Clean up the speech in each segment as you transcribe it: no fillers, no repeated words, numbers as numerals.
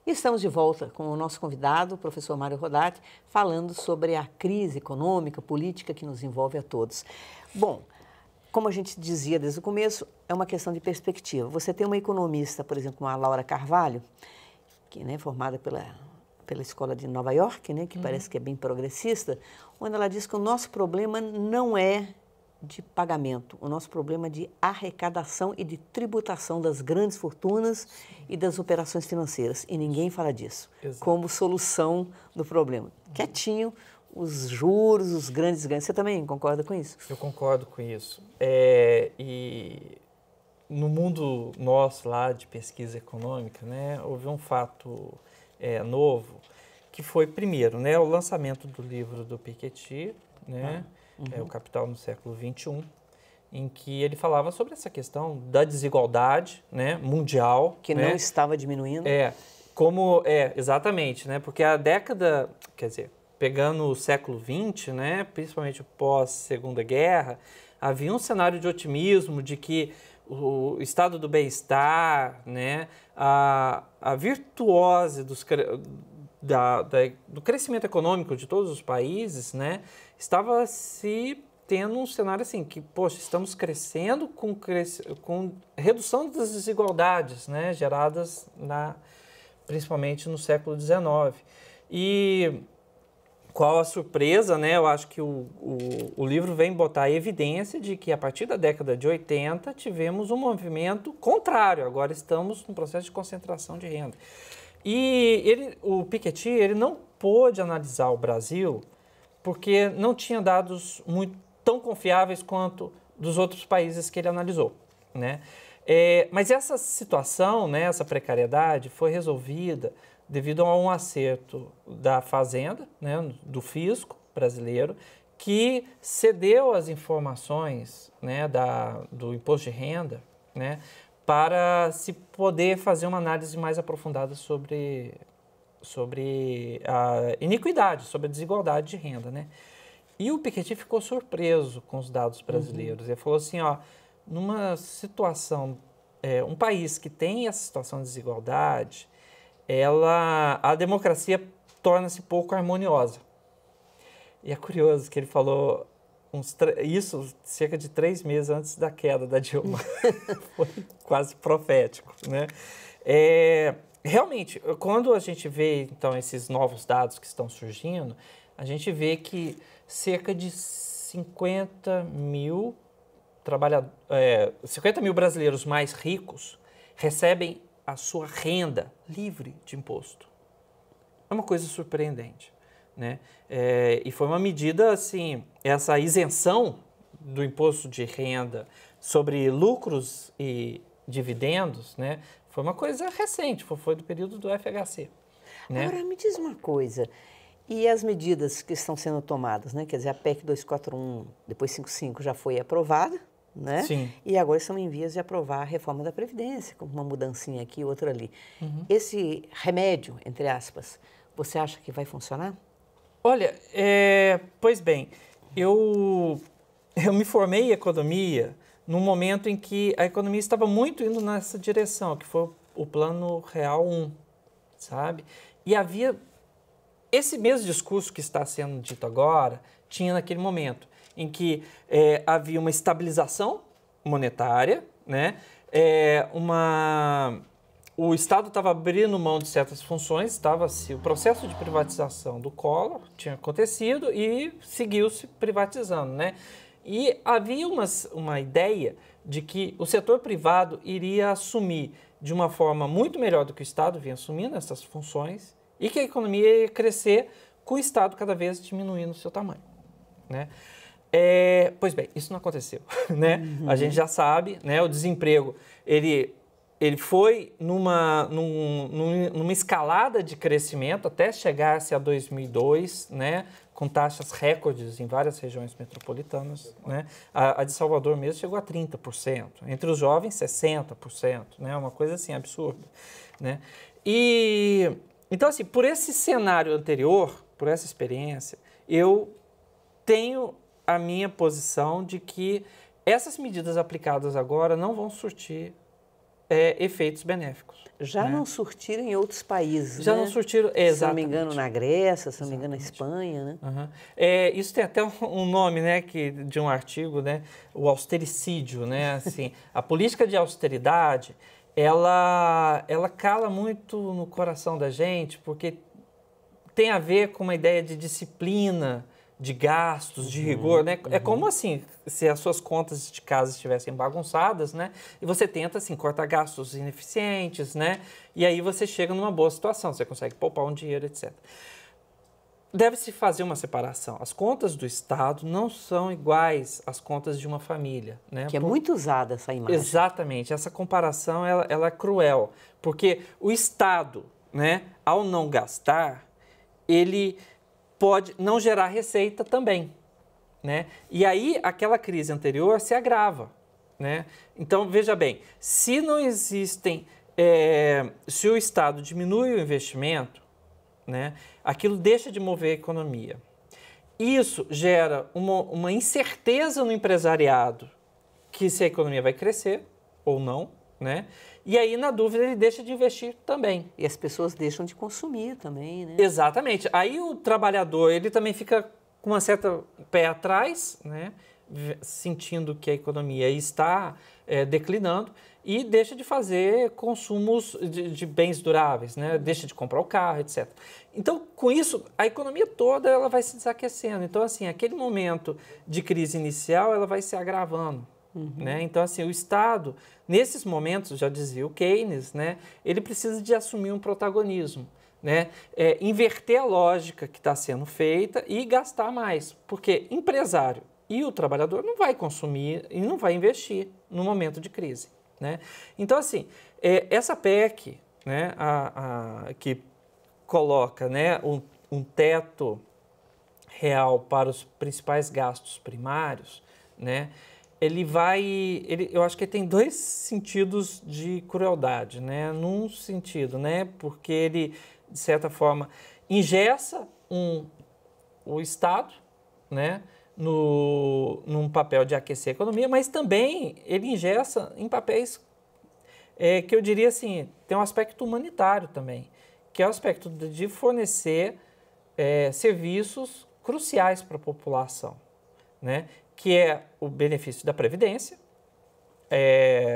E estamos de volta com o nosso convidado, o professor Mário Rodati, falando sobre a crise econômica, política que nos envolve a todos. Bom, como a gente dizia desde o começo, é uma questão de perspectiva. Você tem uma economista, por exemplo, como a Laura Carvalho, que é formada pela Escola de Nova York, né, que parece que é bem progressista, onde ela diz que o nosso problema não é de pagamento, o nosso problema é de arrecadação e de tributação das grandes fortunas e das operações financeiras. E ninguém fala disso como solução do problema. Quietinho, os juros, os grandes ganhos. Você também concorda com isso? Eu concordo com isso. E no mundo nosso lá de pesquisa econômica, né, houve um fato novo, que foi, primeiro, né, o lançamento do livro do Piketty, né, O Capital no Século XXI, em que ele falava sobre essa questão da desigualdade, né, mundial. Que não estava diminuindo. Exatamente, né, porque a década, quer dizer, pegando o século XX, né, principalmente pós-Segunda Guerra, havia um cenário de otimismo, de que o estado do bem-estar, né, a virtuose do crescimento econômico de todos os países, né, estava se tendo um cenário assim, que, poxa, estamos crescendo com redução das desigualdades, né, geradas principalmente no século XIX. E qual a surpresa, né? Eu acho que o livro vem botar a evidência de que a partir da década de 80 tivemos um movimento contrário, agora estamos num processo de concentração de renda. E o Piketty, ele não pôde analisar o Brasil porque não tinha dados tão confiáveis quanto dos outros países que ele analisou, né? Mas essa situação, né, essa precariedade foi resolvida devido a um acerto da Fazenda, né, do fisco brasileiro, que cedeu as informações, né, do imposto de renda, né, para se poder fazer uma análise mais aprofundada sobre a iniquidade, sobre a desigualdade de renda, né? E o Piketty ficou surpreso com os dados brasileiros. Ele falou assim, ó, numa situação, um país que tem essa situação de desigualdade, a democracia torna-se pouco harmoniosa. E é curioso que ele falou isso cerca de 3 meses antes da queda da Dilma. Foi quase profético, né? Realmente, quando a gente vê, então, esses novos dados que estão surgindo, a gente vê que cerca de 50 mil brasileiros mais ricos recebem a sua renda livre de imposto. É uma coisa surpreendente, né? E foi uma medida, assim, essa isenção do imposto de renda sobre lucros e dividendos, né? Foi uma coisa recente, foi do período do FHC. Né? Agora, me diz uma coisa, e as medidas que estão sendo tomadas, né? Quer dizer, a PEC 241, depois 55, já foi aprovada, né? Sim. E agora estão em vias de aprovar a reforma da Previdência, com uma mudancinha aqui e outra ali. Esse remédio, entre aspas, você acha que vai funcionar? Olha, pois bem, eu me formei em economia num momento em que a economia estava muito indo nessa direção, que foi o Plano Real 1, sabe? E havia esse mesmo discurso que está sendo dito agora, tinha naquele momento, em que havia uma estabilização monetária, né? O Estado estava abrindo mão de certas funções, o processo de privatização do Collor tinha acontecido e seguiu-se privatizando, né? E havia uma ideia de que o setor privado iria assumir de uma forma muito melhor do que o Estado vinha assumindo essas funções e que a economia ia crescer com o Estado cada vez diminuindo o seu tamanho, né? Pois bem, isso não aconteceu, né? A gente já sabe, né? O desemprego, ele foi numa escalada de crescimento até chegar-se a 2002, né? Com taxas recordes em várias regiões metropolitanas, né? A de Salvador mesmo chegou a 30%, entre os jovens 60%, né? Uma coisa assim absurda, né? Então, assim, por esse cenário anterior, por essa experiência, eu tenho a minha posição de que essas medidas aplicadas agora não vão surtir efeitos benéficos. Já né? não surtiram em outros países, Já né? não surtiram, Se não me engano, na Grécia, se não me engano, na Espanha, né? Uhum. Isso tem até um nome, né, de um artigo, né, o austericídio, né, assim, a política de austeridade, ela cala muito no coração da gente, porque tem a ver com uma ideia de disciplina, de gastos, de rigor, né? É como assim, se as suas contas de casa estivessem bagunçadas, né? E você tenta, assim, cortar gastos ineficientes, né? E aí você chega numa boa situação, você consegue poupar um dinheiro, etc. Deve-se fazer uma separação. As contas do Estado não são iguais às contas de uma família, né? Que é muito usada essa imagem. Exatamente. Essa comparação, ela é cruel, porque o Estado, né, ao não gastar, ele pode não gerar receita também, né? E aí aquela crise anterior se agrava, né? Então, veja bem, se não existem, se o Estado diminui o investimento, né, aquilo deixa de mover a economia. Isso gera uma incerteza no empresariado, que se a economia vai crescer ou não, né? E aí, na dúvida, ele deixa de investir também. E as pessoas deixam de consumir também, né? Exatamente. Aí o trabalhador, ele também fica com uma certa pé atrás, né? Sentindo que a economia está declinando e deixa de fazer consumos de bens duráveis, né? Deixa de comprar o carro, etc. Então, com isso, a economia toda ela vai se desaquecendo. Então, assim, aquele momento de crise inicial, ela vai se agravando. Né? Então, assim, o Estado, nesses momentos, já dizia o Keynes, né, ele precisa de assumir um protagonismo, né? Inverter a lógica que está sendo feita e gastar mais, porque empresário e o trabalhador não vai consumir e não vai investir no momento de crise. Né? Então, assim, essa PEC, né, que coloca, né, um teto real para os principais gastos primários, né, eu acho que ele tem dois sentidos de crueldade, né? Num sentido, né? Porque ele, de certa forma, engessa o Estado, né? Num papel de aquecer a economia, mas também ele engessa em papéis que eu diria assim, tem um aspecto humanitário também, que é o aspecto de fornecer serviços cruciais para a população, né? Que é o benefício da Previdência,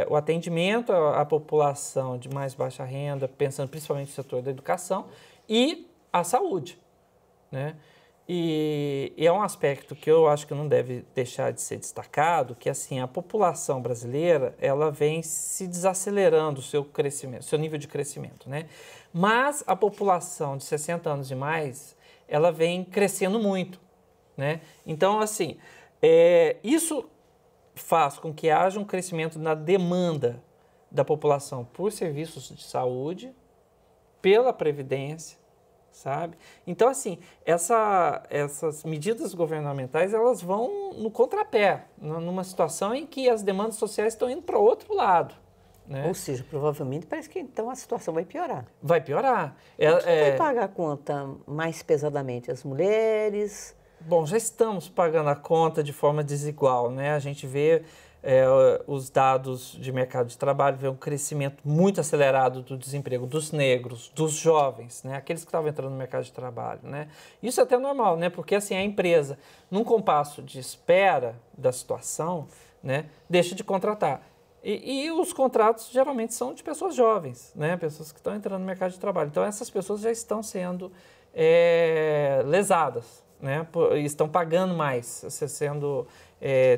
o atendimento à população de mais baixa renda, pensando principalmente no setor da educação, e a saúde. Né? E é um aspecto que eu acho que não deve deixar de ser destacado, que assim, a população brasileira ela vem se desacelerando o seu crescimento, seu nível de crescimento. Né? Mas a população de 60 anos e mais, ela vem crescendo muito. Né? Então, assim, isso faz com que haja um crescimento na demanda da população por serviços de saúde, pela Previdência, sabe? Então, assim, essas medidas governamentais, elas vão no contrapé, numa situação em que as demandas sociais estão indo para outro lado. Né? Ou seja, provavelmente parece que então a situação vai piorar. Vai piorar. Quem vai pagar a conta mais pesadamente? As mulheres? Bom, já estamos pagando a conta de forma desigual, né? A gente vê os dados de mercado de trabalho, vê um crescimento muito acelerado do desemprego dos negros, dos jovens, né? Aqueles que estavam entrando no mercado de trabalho, né? Isso é até normal, né? Porque assim, a empresa, num compasso de espera da situação, né, deixa de contratar. E os contratos geralmente são de pessoas jovens, né? Pessoas que estão entrando no mercado de trabalho. Então, essas pessoas já estão sendo lesadas. Né, estão pagando mais,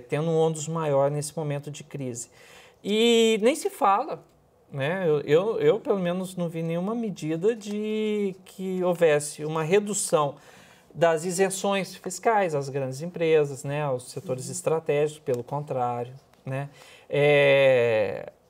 tendo um ônus maior nesse momento de crise. E nem se fala, né, eu pelo menos não vi nenhuma medida de que houvesse uma redução das isenções fiscais às grandes empresas, né, aos setores estratégicos, pelo contrário. Né.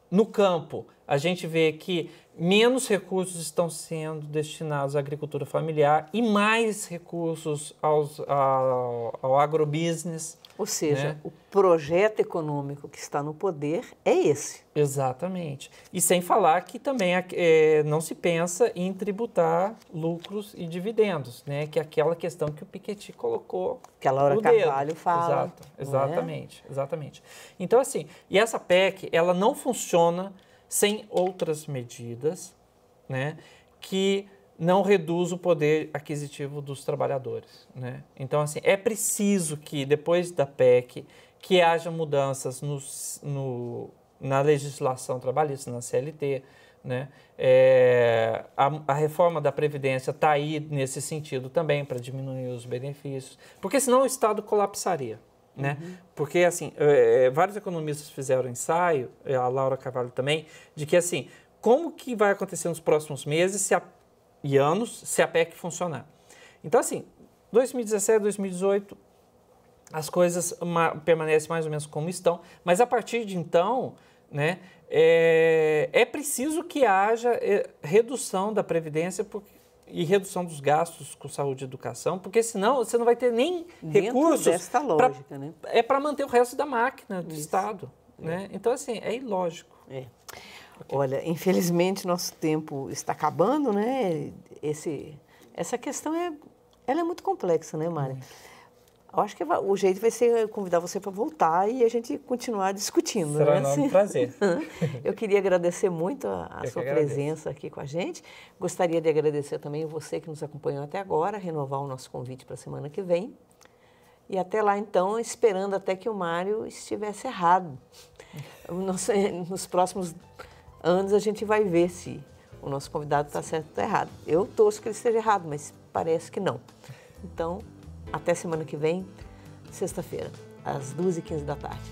No campo, a gente vê que menos recursos estão sendo destinados à agricultura familiar e mais recursos ao agrobusiness. Ou seja, né? O projeto econômico que está no poder é esse. Exatamente. E sem falar que também não se pensa em tributar lucros e dividendos, né? Que é aquela questão que o Piketty colocou. Que a Laura Carvalho fala. Exato, exatamente, exatamente. Então, assim, e essa PEC, ela não funciona sem outras medidas, né, que não reduz o poder aquisitivo dos trabalhadores, né? Então, assim, é preciso que, depois da PEC, que haja mudanças na legislação trabalhista, na CLT, né? A reforma da Previdência está aí nesse sentido também, para diminuir os benefícios, porque senão o Estado colapsaria, né? Porque, assim, vários economistas fizeram ensaio, a Laura Carvalho também, de que, assim, como que vai acontecer nos próximos meses e anos se a PEC funcionar? Então, assim, 2017, 2018, as coisas permanecem mais ou menos como estão, mas a partir de então, né, é preciso que haja redução da Previdência e redução dos gastos com saúde e educação, porque senão você não vai ter nem recursos desta lógica, né? para manter o resto da máquina do Estado, né? Então, assim, é ilógico. Okay. Olha, infelizmente nosso tempo está acabando, né? Essa questão ela é muito complexa, né, Mária? Eu acho que o jeito vai ser convidar você para voltar e a gente continuar discutindo. Será né? um prazer. Eu queria agradecer muito a sua presença aqui com a gente. Gostaria de agradecer também você que nos acompanhou até agora, renovar o nosso convite para a semana que vem. E até lá, então, esperando até que o Mário estivesse errado. Nos próximos anos a gente vai ver se o nosso convidado está certo ou está errado. Eu torço que ele esteja errado, mas parece que não. Então, até semana que vem, sexta-feira, às 2h15 da tarde.